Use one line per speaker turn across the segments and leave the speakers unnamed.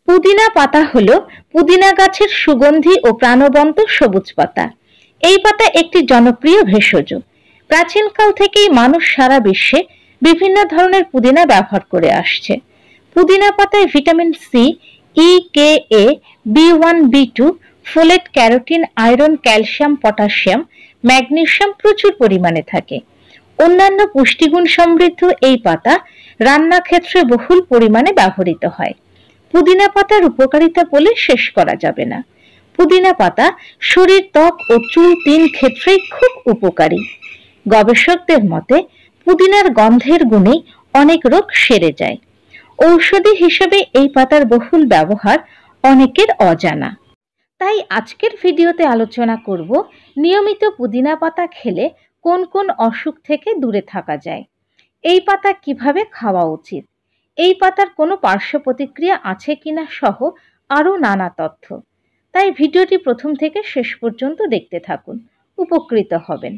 পুদিনা পাতা হলো পুদিনা গাছের সুগন্ধি ও প্রাণবন্ত সবুজ পাতা। এই পাতা একটি জনপ্রিয় ভেষজ। প্রাচীনকাল থেকেই মানুষ সারা বিশ্বে বিভিন্ন ধরনের পুদিনা ব্যবহার করে আসছে। পুদিনা পাতায় vitamin C, E, K, A, বি1, বি2, folate, carotene, iron, calcium, potassium, magnesium প্রচুর পরিমাণে থাকে। অন্যান্য পুষ্টিগুণ সমৃদ্ধ এই পাতা রান্না ক্ষেত্রে বহুল পরিমাণে ব্যবহৃত হয়। পুদিনা পাতার উপকারিতা বলে শেষ করা যাবে না। পুদিনা পাতা শরীর, ত্বক ও চুল তিন ক্ষেত্রেই খুব উপকারী। গবেষকদের মতে পুদিনার গন্ধের গুণেই অনেক রোগ সেরে যায়। ঔষধি হিসেবে এই পাতার বহুল ব্যবহার অনেকের অজানা। তাই আজকের ভিডিওতে আলোচনা করব নিয়মিত পুদিনা পাতা খেলে কোন কোন অসুখ থেকে দূরে থাকা যায়, এই পাতা কিভাবে খাওয়া উচিত, এই পাতার কোনো পার্শ্ব প্রতিক্রিয়া আছে কিনা সহ আরও নানা তথ্য। তাই ভিডিওটি প্রথম থেকে শেষ পর্যন্ত দেখতে থাকুন, উপকৃত হবেন।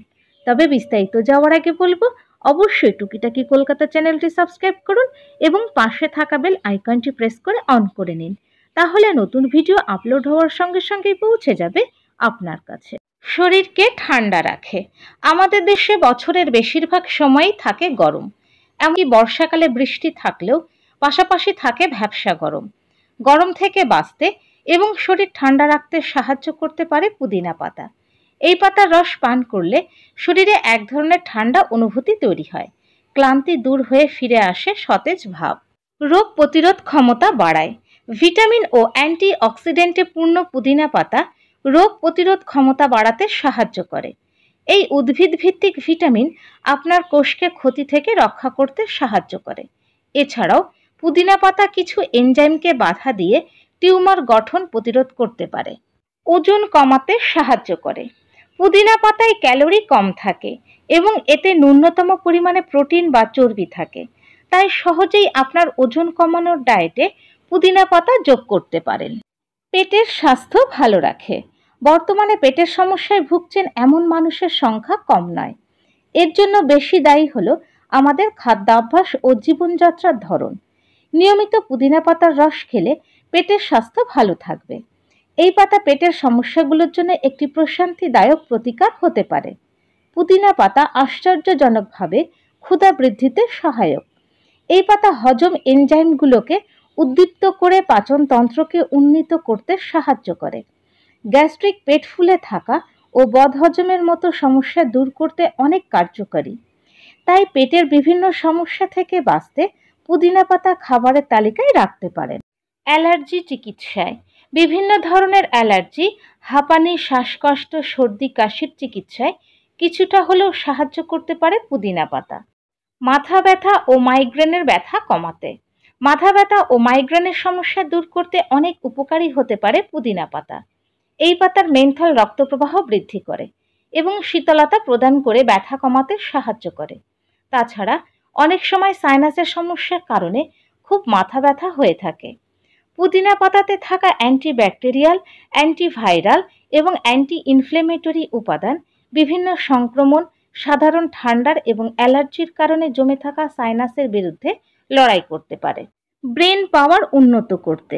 তবে বিস্তারিত যাওয়ার আগে বলবো, অবশ্যই টুকিটাকি কলকাতা চ্যানেলটি সাবস্ক্রাইব করুন এবং পাশে থাকা বেল আইকনটি প্রেস করে অন করে নিন। তাহলে নতুন ভিডিও আপলোড হওয়ার সঙ্গে সঙ্গেই পৌঁছে যাবে আপনার কাছে। শরীরকে ঠান্ডা রাখে। আমাদের দেশে বছরের বেশিরভাগ সময়ই থাকে গরম। এমনকি বর্ষাকালে বৃষ্টি থাকলেও পাশাপাশি থাকে ভ্যাপসা গরম। গরম থেকে বাঁচতে এবং শরীর ঠান্ডা রাখতে সাহায্য করতে পারে পুদিনা পাতা। এই পাতার রস পান করলে শরীরে এক ধরনের ঠান্ডা অনুভূতি তৈরি হয়। ক্লান্তি দূর হয়ে ফিরে আসে সতেজ ভাব। রোগ প্রতিরোধ ক্ষমতা বাড়ায়। ভিটামিন ও অ্যান্টি অক্সিডেন্টে পূর্ণ পুদিনা পাতা রোগ প্রতিরোধ ক্ষমতা বাড়াতে সাহায্য করে। এই উদ্ভিদ ভিত্তিক ভিটামিন আপনার কোষকে ক্ষতি থেকে রক্ষা করতে সাহায্য করে। এছাড়াও পুদিনা পাতা কিছু এনজাইমকে বাধা দিয়ে টিউমার গঠন প্রতিরোধ করতে পারে। ওজন কমাতে সাহায্য করে। পুদিনা পাতায় ক্যালোরি কম থাকে এবং এতে ন্যূনতম পরিমাণে প্রোটিন বা চর্বি থাকে। তাই সহজেই আপনার ওজন কমানোর ডায়েটে পুদিনা পাতা যোগ করতে পারেন। পেটের স্বাস্থ্য ভালো রাখে। বর্তমানে পেটের সমস্যায় ভুগছেন এমন মানুষের সংখ্যা কম নয়। এর জন্য বেশি দায়ী হলো আমাদের খাদ্যাভ্যাস ও জীবনযাত্রার ধরন। নিয়মিত পুদিনা পাতার রস খেলে পেটের স্বাস্থ্য ভালো থাকবে। এই পাতা পেটের সমস্যাগুলোর জন্য একটি প্রশান্তিদায়ক প্রতিকার হতে পারে। পুদিনা পাতা আশ্চর্যজনকভাবে ক্ষুধা বৃদ্ধিতে সহায়ক। এই পাতা হজম এনজাইমগুলোকে উদ্দীপ্ত করে পাচনতন্ত্রকে উন্নীত করতে সাহায্য করে। গ্যাস্ট্রিক, পেট ফুলে থাকা ও বদহজমের মতো সমস্যা দূর করতে অনেক কার্যকরী। তাই পেটের বিভিন্ন সমস্যা থেকে বাঁচতে পুদিনা পাতা খাবারের তালিকায় রাখতে পারেন। অ্যালার্জি চিকিৎসায় বিভিন্ন ধরনের অ্যালার্জি, হাঁপানি, শ্বাসকষ্ট, সর্দি, কাশির চিকিৎসায় কিছুটা হলেও সাহায্য করতে পারে পুদিনা পাতা। মাথা ব্যথা ও মাইগ্রেনের ব্যথা কমাতে। মাথা ব্যথা ও মাইগ্রেনের সমস্যা দূর করতে অনেক উপকারী হতে পারে পুদিনা পাতা। এই পাতার মেন্থল রক্ত প্রবাহ বৃদ্ধি করে এবং শীতলতা প্রদান করে ব্যথা কমাতে সাহায্য করে। তাছাড়া অনেক সময় সাইনাসের সমস্যার কারণে খুব মাথা ব্যথা হয়ে থাকে। পুদিনা পাতাতে থাকা অ্যান্টিব্যাকটেরিয়াল, অ্যান্টিভাইরাল এবং অ্যান্টি ইনফ্লেমেটরি উপাদান বিভিন্ন সংক্রমণ, সাধারণ ঠান্ডার এবং অ্যালার্জির কারণে জমে থাকা সাইনাসের বিরুদ্ধে লড়াই করতে পারে। ব্রেন পাওয়ার উন্নত করতে।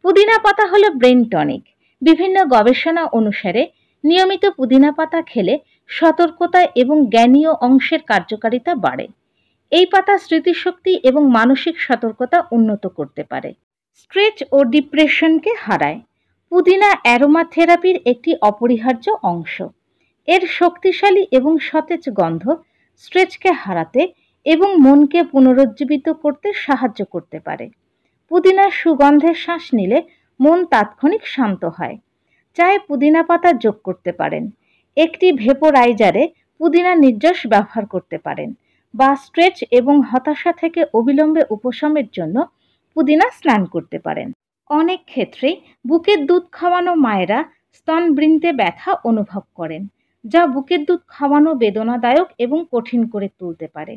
পুদিনা পাতা হলো ব্রেন টনিক। বিভিন্ন গবেষণা অনুসারে নিয়মিত পুদিনা পাতা খেলে সতর্কতা এবং জ্ঞানীয় অংশের কার্যকারিতা বাড়ে। এই পাতা স্মৃতিশক্তি এবং মানসিক সতর্কতা উন্নত করতে পারে। স্ট্রেস ও ডিপ্রেশনকে হারায়। পুদিনা অ্যারোমা থেরাপির একটি অপরিহার্য অংশ। এর শক্তিশালী এবং সতেজ গন্ধ স্ট্রেসকে হারাতে এবং মনকে পুনরুজ্জীবিত করতে সাহায্য করতে পারে। পুদিনার সুগন্ধের শ্বাস নিলে মন তাৎক্ষণিক শান্ত হয়। চায়ে পুদিনা পাতা যোগ করতে পারেন। একটি ভেপোরাইজারে পুদিনা নির্যাস ব্যবহার করতে পারেন বা স্ট্রেস এবং হতাশা থেকে অবিলম্বে উপশমের জন্য পুদিনা স্নান করতে পারেন। অনেক ক্ষেত্রেই বুকের দুধ খাওয়ানো মায়েরা স্তনবৃন্তে ব্যথা অনুভব করেন, যা বুকের দুধ খাওয়ানো বেদনাদায়ক এবং কঠিন করে তুলতে পারে।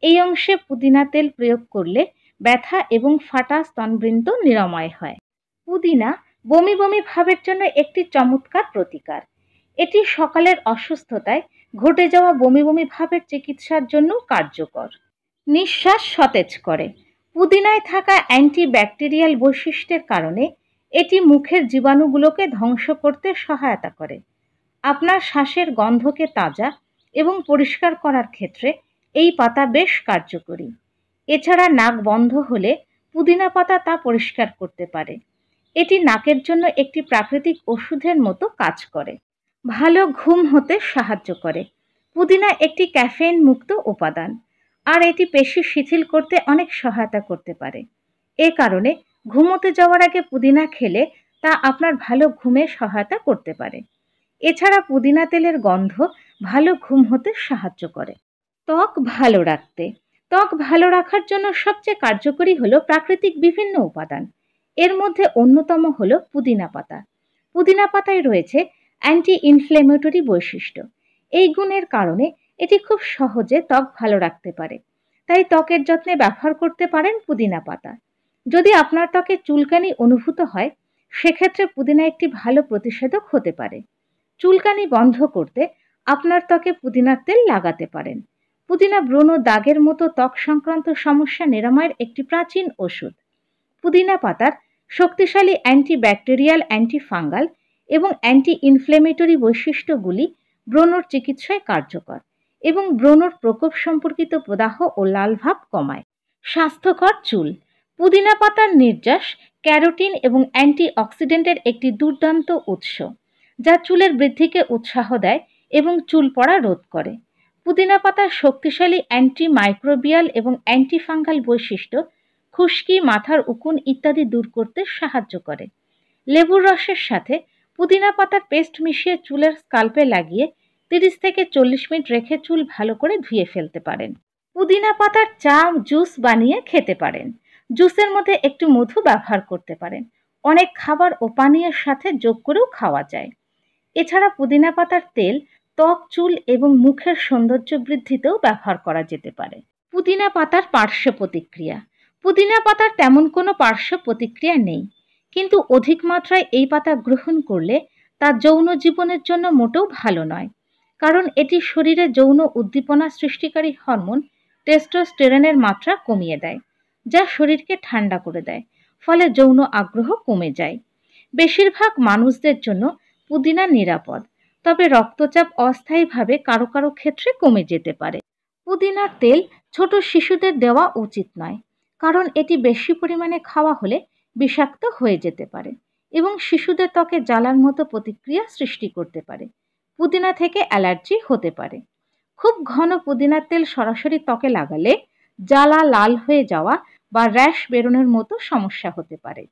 এই অংশে পুদিনা তেল প্রয়োগ করলে ব্যথা এবং ফাটা স্তনবৃন্ত নিরাময় হয়। পুদিনা বমি বমি ভাবের জন্য একটি চমৎকার প্রতিকার। এটি সকালের অসুস্থতায় ঘটে যাওয়া বমি বমি ভাবের চিকিৎসার জন্য কার্যকর। নিঃশ্বাস সতেজ করে। পুদিনায় থাকা অ্যান্টিব্যাকটেরিয়াল বৈশিষ্ট্যের কারণে এটি মুখের জীবাণুগুলোকে ধ্বংস করতে সহায়তা করে। আপনার শ্বাসের গন্ধকে তাজা এবং পরিষ্কার করার ক্ষেত্রে এই পাতা বেশ কার্যকরী। এছাড়া নাক বন্ধ হলে পুদিনা পাতা তা পরিষ্কার করতে পারে। এটি নাকের জন্য একটি প্রাকৃতিক ওষুধের মতো কাজ করে। ভালো ঘুম হতে সাহায্য করে। পুদিনা একটি ক্যাফেইন মুক্ত উপাদান, আর এটি পেশি শিথিল করতে অনেক সহায়তা করতে পারে। এ কারণে ঘুমোতে যাওয়ার আগে পুদিনা খেলে তা আপনার ভালো ঘুমে সহায়তা করতে পারে। এছাড়া পুদিনা তেলের গন্ধ ভালো ঘুম হতে সাহায্য করে। ত্বক ভালো রাখতে, ত্বক ভালো রাখার জন্য সবচেয়ে কার্যকরী হলো প্রাকৃতিক বিভিন্ন উপাদান। এর মধ্যে অন্যতম হলো পুদিনা পাতা। পুদিনা পাতায় রয়েছে অ্যান্টি ইনফ্লেমেটরি বৈশিষ্ট্য। এই গুণের কারণে এটি খুব সহজে ত্বক ভালো রাখতে পারে। তাই ত্বকের যত্নে ব্যবহার করতে পারেন পুদিনা পাতা। যদি আপনার ত্বকে চুলকানি অনুভূত হয়, সেক্ষেত্রে পুদিনা একটি ভালো প্রতিষেধক হতে পারে। চুলকানি বন্ধ করতে আপনার ত্বকে পুদিনার তেল লাগাতে পারেন। পুদিনা ব্রণ ও দাগের মতো ত্বক সংক্রান্ত সমস্যা নিরাময়ের একটি প্রাচীন ওষুধ। পুদিনা পাতার শক্তিশালী অ্যান্টিব্যাকটেরিয়াল, অ্যান্টিফাঙ্গাল এবং অ্যান্টি ইনফ্লেমেটরি বৈশিষ্ট্যগুলি ব্রণর চিকিৎসায় কার্যকর এবং ব্রণর প্রকোপ সম্পর্কিত প্রদাহ ও লালভাব কমায়। স্বাস্থ্যকর চুল, পুদিনা পাতার নির্যাস ক্যারোটিন এবং অ্যান্টিঅক্সিডেন্টের একটি দুর্দান্ত উৎস, যা চুলের বৃদ্ধিকে উৎসাহ দেয় এবং চুল পড়া রোধ করে। পুদিনা পাতার শক্তিশালী অ্যান্টিমাইক্রোবিয়াল এবং অ্যান্টিফাঙ্গাল বৈশিষ্ট্য খুশকি, মাথার উকুন ইত্যাদি দূর করতে সাহায্য করে। লেবুর রসের সাথে পুদিনা পাতার পেস্ট মিশিয়ে চুলের স্কাল্পে লাগিয়ে 30 থেকে 40 মিনিট রেখে চুল ভালো করে ধুয়ে ফেলতে পারেন। পুদিনা পাতার চা জুস বানিয়ে খেতে পারেন। জুসের মধ্যে একটু মধু ব্যবহার করতে পারেন। অনেক খাবার ও পানীয়ের সাথে যোগ করেও খাওয়া যায়। এছাড়া পুদিনা পাতার তেল ত্বক, চুল এবং মুখের সৌন্দর্য বৃদ্ধিতেও ব্যবহার করা যেতে পারে। পুদিনা পাতার পার্শ্ব প্রতিক্রিয়া, পুদিনা পাতার তেমন কোনো পার্শ্ব প্রতিক্রিয়া নেই, কিন্তু অধিক মাত্রায় এই পাতা গ্রহণ করলে তা যৌন জীবনের জন্য মোটেও ভালো নয়, কারণ এটি শরীরে যৌন উদ্দীপনা সৃষ্টিকারী হরমোন টেস্টোস্টেরনের মাত্রা কমিয়ে দেয়, যা শরীরকে ঠান্ডা করে দেয়, ফলে যৌন আগ্রহ কমে যায়। বেশিরভাগ মানুষদের জন্য পুদিনা নিরাপদ, তবে রক্তচাপ অস্থায়ীভাবে কারো কারো ক্ষেত্রে কমে যেতে পারে। পুদিনার তেল ছোট শিশুদের দেওয়া উচিত নয়, কারণ এটি বেশি পরিমাণে খাওয়া হলে বিষাক্ত হয়ে যেতে পারে এবং শিশুদের ত্বকে জ্বালার মতো প্রতিক্রিয়া সৃষ্টি করতে পারে। পুদিনা থেকে অ্যালার্জি হতে পারে। খুব ঘন পুদিনার তেল সরাসরি ত্বকে লাগালে জ্বালা, লাল হয়ে যাওয়া বা র্যাশ বেরোনোর মতো সমস্যা হতে পারে।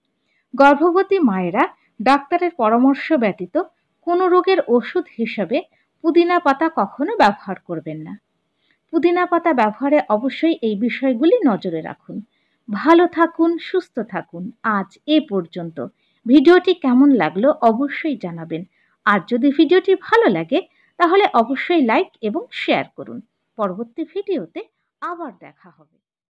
গর্ভবতী মায়েরা ডাক্তারের পরামর্শ ব্যতীত কোনো রোগের ওষুধ হিসেবে পুদিনা পাতা কখনো ব্যবহার করবেন না। পুদিনা পাতা ব্যবহারে অবশ্যই এই বিষয়গুলি নজরে রাখুন। ভালো থাকুন, সুস্থ থাকুন। আজ এ পর্যন্ত। ভিডিওটি কেমন লাগলো অবশ্যই জানাবেন। আর যদি ভিডিওটি ভালো লাগে তাহলে অবশ্যই লাইক এবং শেয়ার করুন। পরবর্তী ভিডিওতে আবার দেখা হবে।